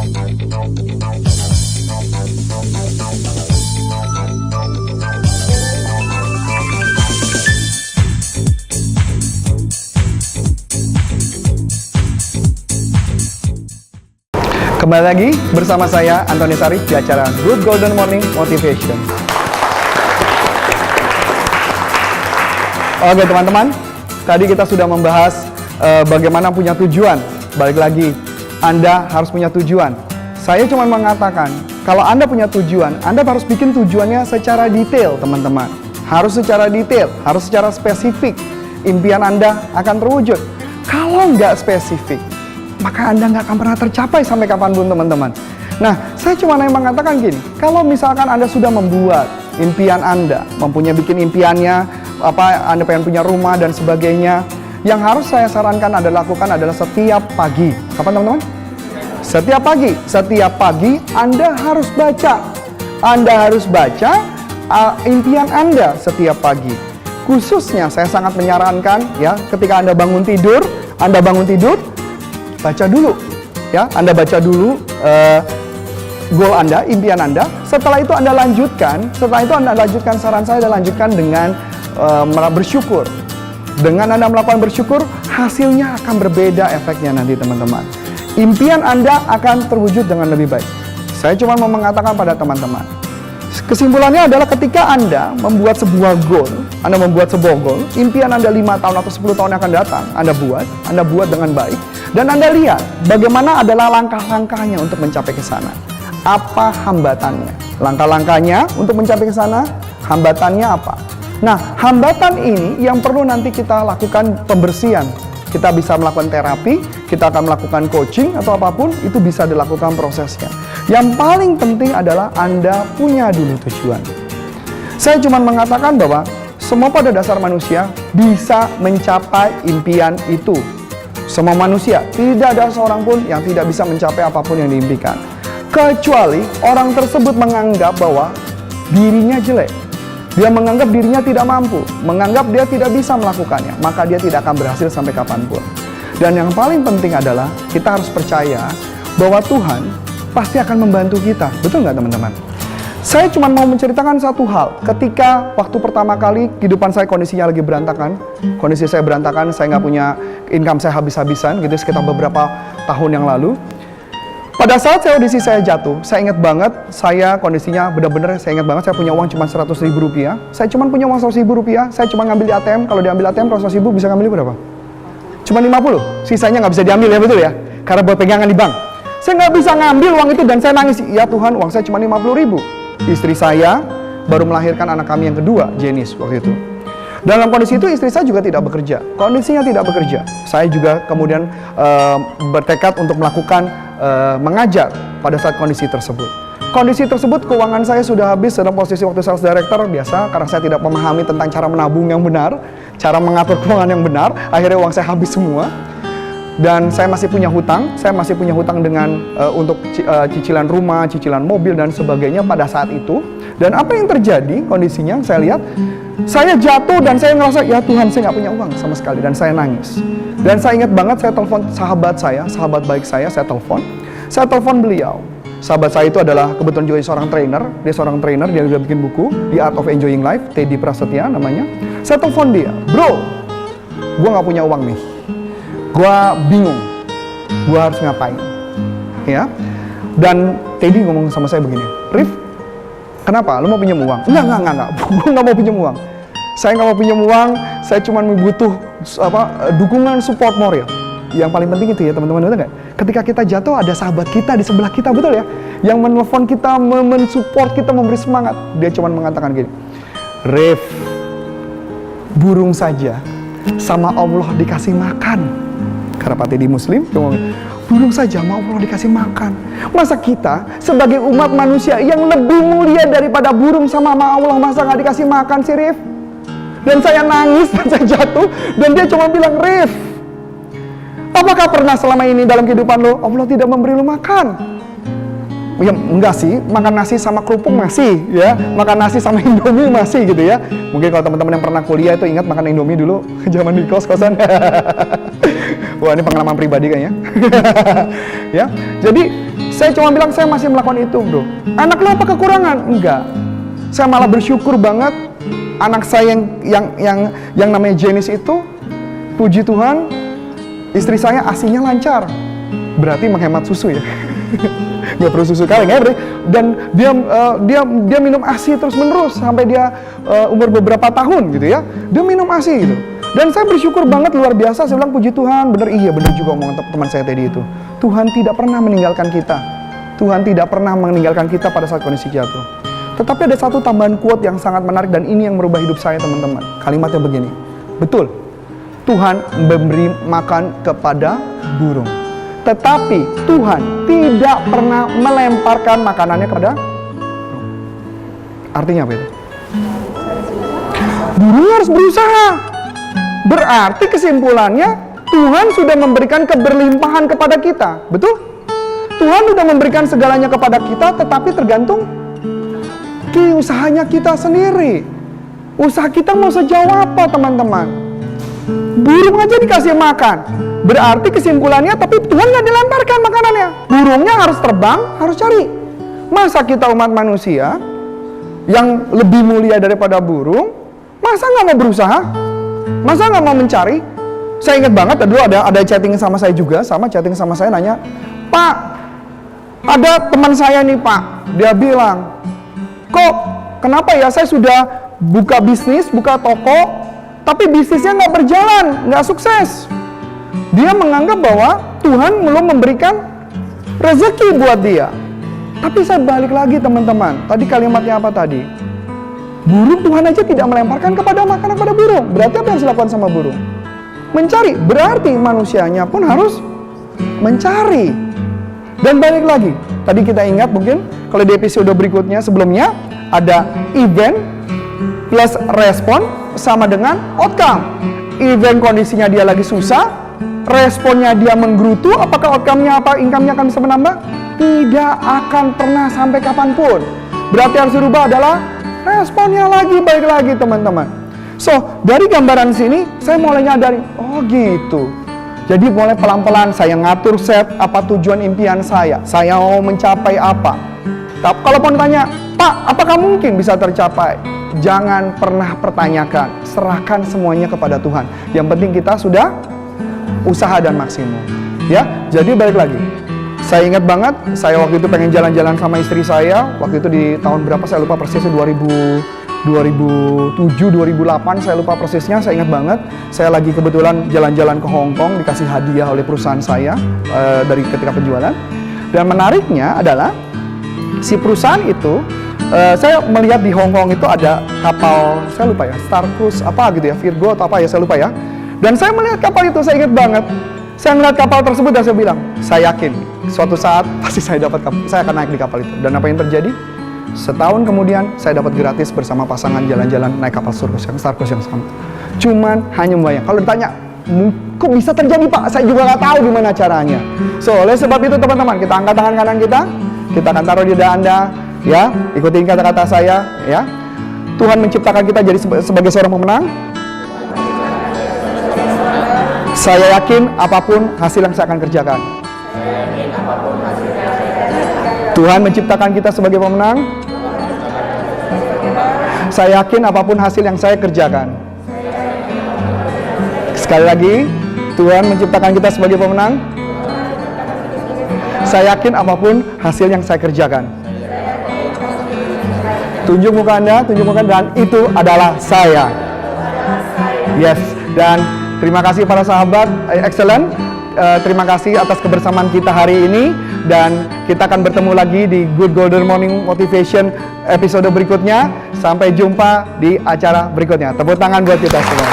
Kembali lagi bersama saya Antoni Sarif di acara Good Golden Morning Motivation. Oke teman-teman, tadi kita sudah membahas bagaimana punya tujuan. Balik lagi, Anda harus punya tujuan. Saya cuma mengatakan, kalau Anda punya tujuan, Anda harus bikin tujuannya secara detail teman-teman. Harus secara detail, harus secara spesifik. Impian Anda akan terwujud. Kalau nggak spesifik, maka Anda nggak akan pernah tercapai sampai kapanpun teman-teman. Nah, saya cuma mengatakan gini, kalau misalkan Anda sudah membuat impian Anda, mempunyai bikin impiannya, Anda pengen punya rumah dan sebagainya, yang harus saya sarankan adalah lakukan adalah setiap pagi. Kapan teman-teman? Setiap pagi Anda harus baca. Anda harus baca impian Anda setiap pagi. Khususnya saya sangat menyarankan ya, ketika Anda bangun tidur, baca dulu ya, Anda baca dulu goal Anda, impian Anda. Setelah itu Anda lanjutkan, saran saya adalah lanjutkan dengan bersyukur. Dengan Anda melakukan bersyukur, hasilnya akan berbeda efeknya nanti teman-teman. Impian Anda akan terwujud dengan lebih baik. Saya cuma mau mengatakan pada teman-teman, kesimpulannya adalah ketika Anda membuat sebuah goal, impian Anda 5 tahun atau 10 tahun yang akan datang, Anda buat dengan baik, dan Anda lihat bagaimana adalah langkah-langkahnya untuk mencapai ke sana. Apa hambatannya? Langkah-langkahnya untuk mencapai ke sana, hambatannya apa? Nah, hambatan ini yang perlu nanti kita lakukan pembersihan. Kita bisa melakukan terapi, kita akan melakukan coaching atau apapun, itu bisa dilakukan prosesnya. Yang paling penting adalah Anda punya dulu tujuan. Saya cuma mengatakan bahwa semua pada dasar manusia bisa mencapai impian itu. Semua manusia, tidak ada seorang pun yang tidak bisa mencapai apapun yang diimpikan. Kecuali orang tersebut menganggap bahwa dirinya jelek. Dia menganggap dirinya tidak mampu, menganggap dia tidak bisa melakukannya, maka dia tidak akan berhasil sampai kapanpun. Dan yang paling penting adalah kita harus percaya bahwa Tuhan pasti akan membantu kita. Betul nggak teman-teman? Saya cuma mau menceritakan satu hal. Ketika waktu pertama kali kehidupan saya kondisinya lagi berantakan, saya nggak punya income, saya habis-habisan gitu sekitar beberapa tahun yang lalu. Pada saat audisi saya jatuh, saya ingat banget, saya kondisinya benar-benar, saya ingat banget, saya punya uang cuma 100 ribu rupiah. Saya cuma punya uang 100 ribu rupiah, saya cuma ngambil di ATM, kalau diambil ATM, kalau 100 ribu bisa ngambil berapa? Cuma 50, sisanya nggak bisa diambil ya, betul ya? Karena buat pegangan di bank. Saya nggak bisa ngambil uang itu dan saya nangis, ya Tuhan, uang saya cuma 50 ribu. Istri saya baru melahirkan anak kami yang kedua, Jenis, waktu itu. Dalam kondisi itu istri saya juga tidak bekerja, kondisinya tidak bekerja. Saya juga kemudian bertekad untuk melakukan mengajar pada saat kondisi tersebut. Kondisi tersebut keuangan saya sudah habis dalam posisi waktu sales director biasa, karena saya tidak memahami tentang cara menabung yang benar, cara mengatur keuangan yang benar, akhirnya uang saya habis semua. Dan saya masih punya hutang, dengan untuk cicilan rumah, cicilan mobil dan sebagainya pada saat itu. Dan apa yang terjadi kondisinya, saya lihat saya jatuh dan saya ngerasa, ya Tuhan, saya nggak punya uang sama sekali, dan saya nangis. Dan saya ingat banget, saya telepon sahabat baik saya telepon beliau. Sahabat saya itu adalah kebetulan juga seorang trainer, dia udah bikin buku The Art of Enjoying Life, Teddy Prasetya namanya. Saya telepon dia, bro, gue nggak punya uang nih, gue bingung, gue harus ngapain, ya. Dan Teddy ngomong sama saya begini, Rif, kenapa? Lu mau pinjam uang? Enggak. Gue nggak mau pinjam uang. Saya nggak mau pinjam uang. Saya cuma butuh dukungan, support moral. Yang paling penting itu ya teman-teman, betul nggak? Ketika kita jatuh ada sahabat kita di sebelah kita, betul ya? Yang menelpon kita, mensupport kita, memberi semangat. Dia cuma mengatakan gini, Rif, burung saja sama Allah dikasih makan. Karena Pak Teddy Muslim, dia ngomong, burung saja mau Allah dikasih makan. Masa kita sebagai umat manusia yang lebih mulia daripada burung sama Allah, masa nggak dikasih makan sih, Rif? Dan saya nangis dan saya jatuh, dan dia cuma bilang, Rif, apakah pernah selama ini dalam kehidupan lo Allah tidak memberi lo makan? Ya enggak sih, makan nasi sama kerupuk masih ya, makan nasi sama Indomie masih gitu ya. Mungkin kalau teman-teman yang pernah kuliah itu ingat makan Indomie dulu zaman di kos-kosan. Wah, ini pengalaman pribadi kayaknya. Ya. Jadi Saya cuma bilang saya masih melakukan itu, bro. Anak lo apa kekurangan? Enggak. Saya malah bersyukur banget anak saya yang namanya Jenis itu, puji Tuhan, istri saya ASI-nya lancar. Berarti menghemat susu ya. Nggak perlu susu kaleng ya, dan dia minum ASI terus menerus sampai dia umur beberapa tahun gitu ya. Dia minum ASI gitu. Dan saya bersyukur banget, luar biasa. Saya bilang puji Tuhan, bener juga omongan teman saya tadi itu. Tuhan tidak pernah meninggalkan kita. Tuhan tidak pernah meninggalkan kita pada saat kondisi jatuh. Tetapi ada satu tambahan quote yang sangat menarik, dan ini yang merubah hidup saya, teman-teman. Kalimatnya begini, betul, Tuhan memberi makan kepada burung, tetapi Tuhan tidak pernah melemparkan makanannya kepada burung. Artinya apa itu? Burung harus berusaha. Berarti kesimpulannya, Tuhan sudah memberikan keberlimpahan kepada kita. Betul? Tuhan sudah memberikan segalanya kepada kita, tetapi tergantung usahanya kita sendiri. Usaha kita mau sejauh apa, teman-teman? Burung aja dikasih makan. Berarti kesimpulannya, tapi Tuhan nggak dilemparkan makanannya. Burungnya harus terbang, harus cari. Masa kita umat manusia yang lebih mulia daripada burung, masa nggak mau berusaha? Masa nggak mau mencari? Saya ingat banget dulu ada chatting sama saya juga, chatting sama saya nanya, Pak, ada teman saya nih Pak, dia bilang, kok kenapa ya saya sudah buka bisnis, buka toko, tapi bisnisnya nggak berjalan, nggak sukses. Dia menganggap bahwa Tuhan belum memberikan rezeki buat dia. Tapi saya balik lagi, teman-teman, tadi kalimatnya apa tadi? Burung Tuhan aja tidak melemparkan kepada makanan pada burung. Berarti apa yang harus dilakukan sama burung? Mencari. Berarti manusianya pun harus mencari. Dan balik lagi, tadi kita ingat mungkin kalau di episode berikutnya sebelumnya ada event plus respon sama dengan outcome. Event kondisinya dia lagi susah, responnya dia menggerutu, apakah outcome-nya apa, income-nya akan bisa menambah? Tidak akan pernah sampai kapanpun. Berarti harus dirubah adalah responnya lagi, balik lagi, teman-teman. So, dari gambaran sini saya mulai nyadari, oh gitu. Jadi mulai pelan-pelan saya ngatur set apa tujuan impian saya mau mencapai apa. Tapi kalau mau tanya, Pak, apakah mungkin bisa tercapai? Jangan pernah pertanyakan, serahkan semuanya kepada Tuhan. Yang penting kita sudah usaha dan maksimum. Ya, jadi balik lagi. Saya ingat banget, saya waktu itu pengen jalan-jalan sama istri saya. Waktu itu di tahun berapa saya lupa persisnya, 2007, 2008, saya lupa persisnya, saya ingat banget. Saya lagi kebetulan jalan-jalan ke Hong Kong, dikasih hadiah oleh perusahaan saya dari ketika penjualan. Dan menariknya adalah, si perusahaan itu, saya melihat di Hong Kong itu ada kapal, saya lupa ya, Star Cruise apa gitu ya, Virgo atau apa ya, saya lupa ya. Dan saya melihat kapal itu, saya ingat banget. Saya melihat kapal tersebut dan saya bilang, saya yakin suatu saat pasti saya akan naik di kapal itu. Dan apa yang terjadi? Setahun kemudian saya dapat gratis bersama pasangan jalan-jalan naik kapal Star Cruise yang sama. Cuman hanya membayang. Kalau ditanya, kok bisa terjadi Pak? Saya juga nggak tahu gimana caranya. So, oleh sebab itu teman-teman, kita angkat tangan kanan kita akan taruh di dada Anda, ya. Ikutin kata-kata saya, ya. Tuhan menciptakan kita jadi sebagai seorang pemenang. Saya yakin apapun hasil yang saya akan kerjakan. Tuhan menciptakan kita sebagai pemenang. Saya yakin apapun hasil yang saya kerjakan. Sekali lagi, Tuhan menciptakan kita sebagai pemenang. Saya yakin apapun hasil yang saya kerjakan. Tunjuk muka Anda, dan itu adalah saya. Yes, dan terima kasih para sahabat, excellent. Terima kasih atas kebersamaan kita hari ini, dan kita akan bertemu lagi di Good Golden Morning Motivation episode berikutnya. Sampai jumpa di acara berikutnya. Tepuk tangan buat kita semua.